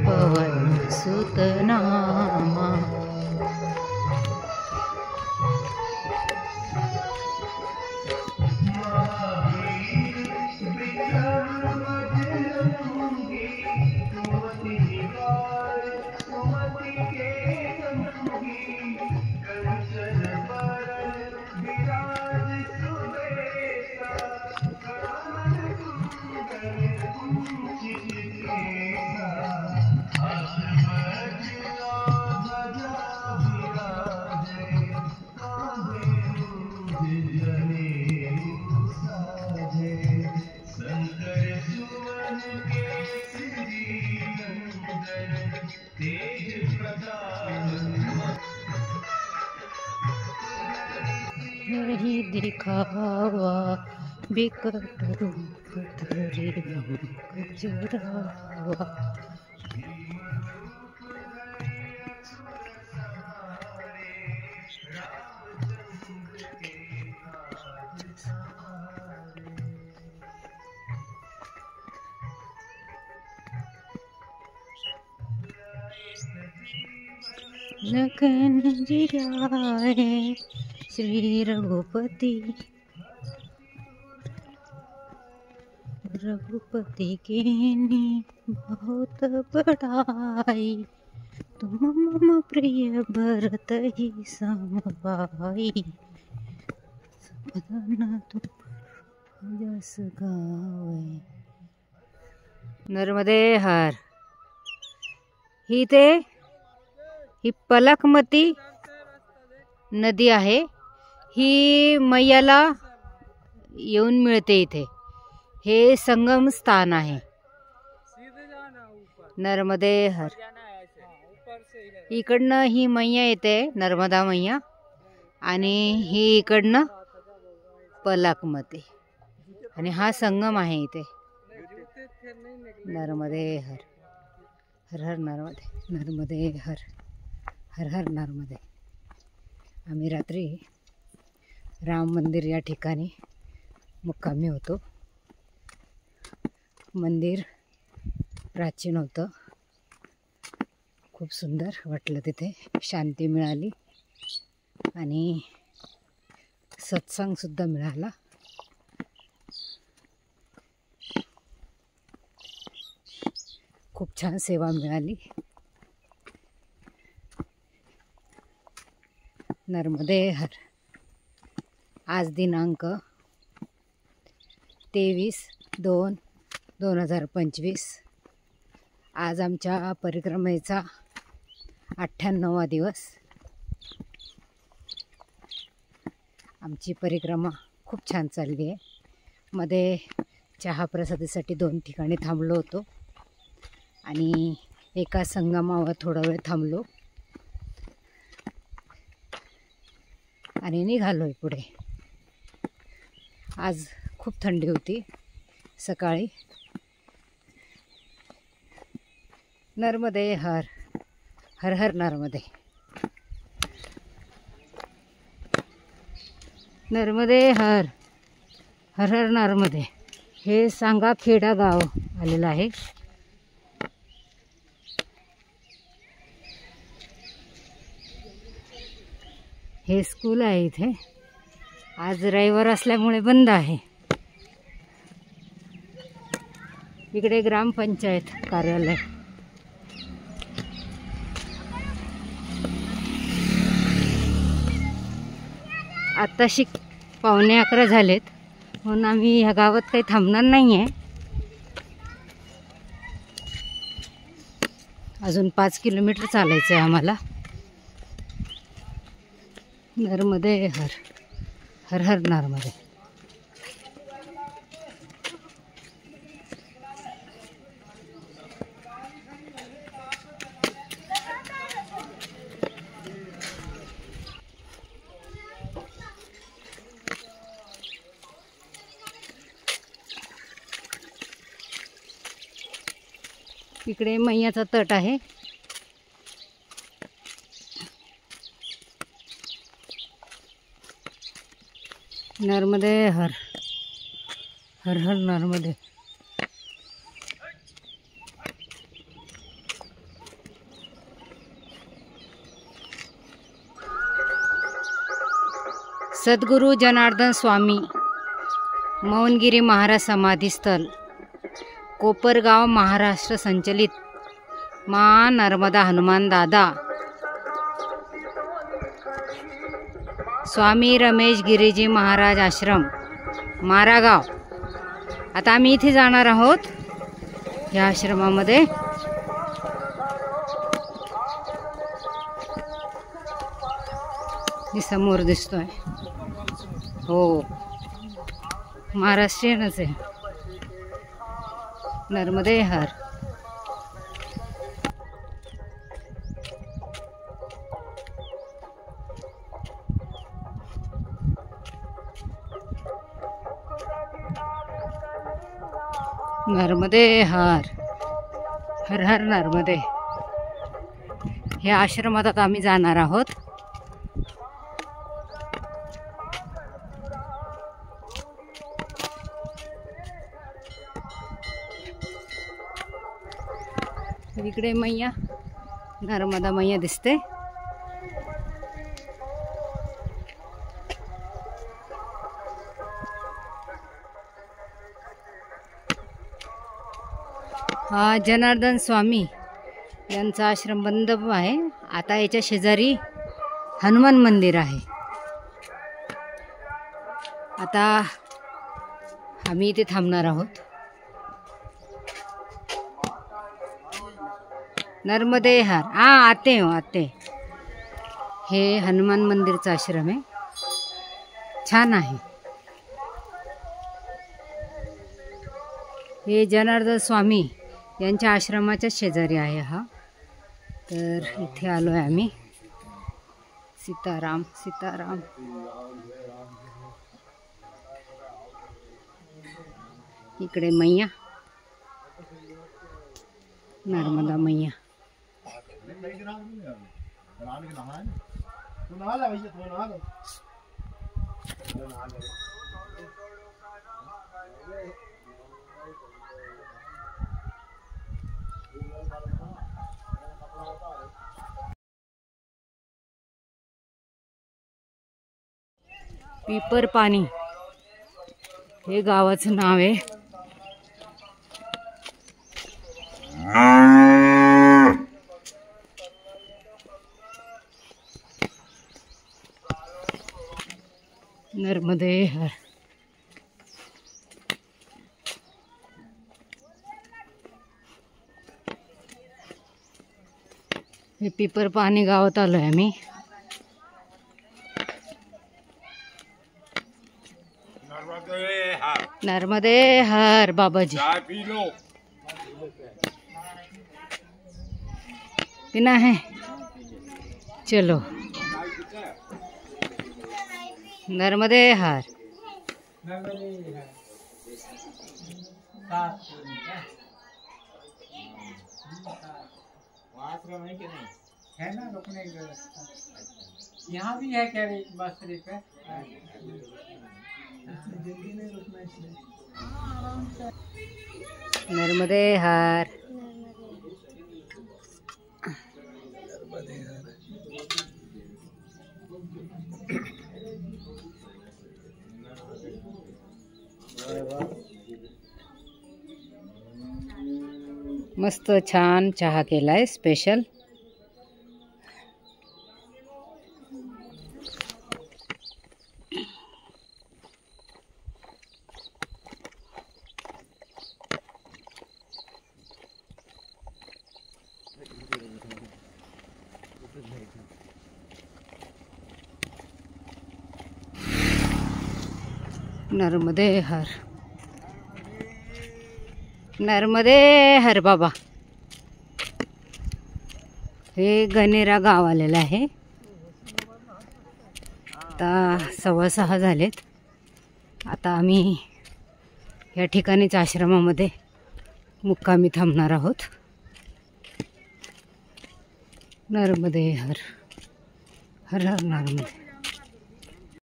पवन सुत नामा। यही दिखावा बिकट रूप धरे जुरावा। लगन जियाए श्री रघुपति, रघुपति के ने बहुत बड़ाई। तुम मम प्रिय भरत ही समभाई। समदन तुम जस गावे। नर्मदे हर। ही पलकमती नदी आहे। ही मैयाला येऊन मिळते इथे। हे संगम स्थान आहे। नर्मदे हर। इकडनं ही मैया येते, नर्मदा मैया, आणि ही इकडनं पलकमती, आणि हा संगम आहे इथे। नर्मदे हर। हर हर नर्मदे। नर्मदे हर। हर हर नर्मदे। आम्ही रात्री राम मंदिर या ठिकाणी मुक्कामी होतो। मंदिर प्राचीन होतं, खूप सुंदर वाटलं तिथे, शांती मिळाली आणि सत्संग सुद्धा मिळाला। खूप छान सेवा मिळाली। नर्मदे हर। आज दिनांक 23/2/2025। आज आमच्या परिक्रमेचा 98वा दिवस। आमची परिक्रमा खूप छान चालली आहे। मध्ये चहा प्रसादासाठी 2 ठिकाणी थांबलो होतो आणि एका संगमावर थोडा वेळ थांबलो आणि निघालोय पुढे। आज खूप थंडी होती सकाळी। नर्मदे हर। हर हर नर्मदे। नर्मदे हर। हर हर नर्मदे। हे सांगाखेडा गाव आलेलं आहे। हे स्कूल आहे इथे। आज रविवार असल्यामुळे बंद आहे। इकडे ग्रामपंचायत कार्यालय। आत्ताशी 11:15 झालेत, म्हणून आम्ही ह्या गावात काही थांबणार नाही आहे। अजून 5 किलोमीटर चालायचं आहे आम्हाला। नर्मदे हर। हर हर नर्मदे। इकडे मैयाचा तट आहे. नर्मदे हर हर हर नर्मदे. सद्गुरु जनार्दन स्वामी मौनगिरी महाराज समाधी स्थल, कोपरगाव, महाराष्ट्र संचलित माँ नर्मदा हनुमान दादा, स्वामी रमेश गिरीजी महाराज आश्रम, मारागाव. आता आम्ही इथे जाणार आहोत या आश्रमामध्ये. हे समोर दिसतोय. हो, महाराष्ट्रीयनच आहे. नर्मदे हर. नर्मदे हर हर हर नर्मदे. ह्या आश्रमात आता आम्ही जाणार आहोत. इकडे मैया, नर्मदा मैया दिसते. हा जनार्दन स्वामी यांचा आश्रम बंद आहे. आता याच्या शेजारी हनुमान मंदिर आहे. आता आम्ही इथे थांबणार आहोत. नर्मदे हर. आते हो आते. हे हनुमान मंदिरचा आश्रम आहे. छान आहे. हे जनार्दन स्वामी यांच्या आश्रमाच्या शेजारी आहे हा. तर इथे आलो आहे आम्ही. सीताराम सीताराम. इकडे मैया, नर्मदा मैया. पिपर पाणी हे गावाचं नाव आहे. नर्मदे हर. हे पिपर पाणी गावात आलोय आम्ही. नर्मदे हर बाबाजी. पीना है, चलो. नर्मदे हर. है ना रुकने यहाँ भी है क्या बस पे. नर्मदे हर. मस्त छान चहा केलाय स्पेशल. नर्मदे हर. नर्मदे हर बाबा. हे गणेरा गाव आलेलं आहे. आता 6:15 झालेत. आता आम्ही या ठिकाणीच आश्रमामध्ये मुक्कामी थांबणार आहोत. नर्मदे हर हर हर नर्मदे।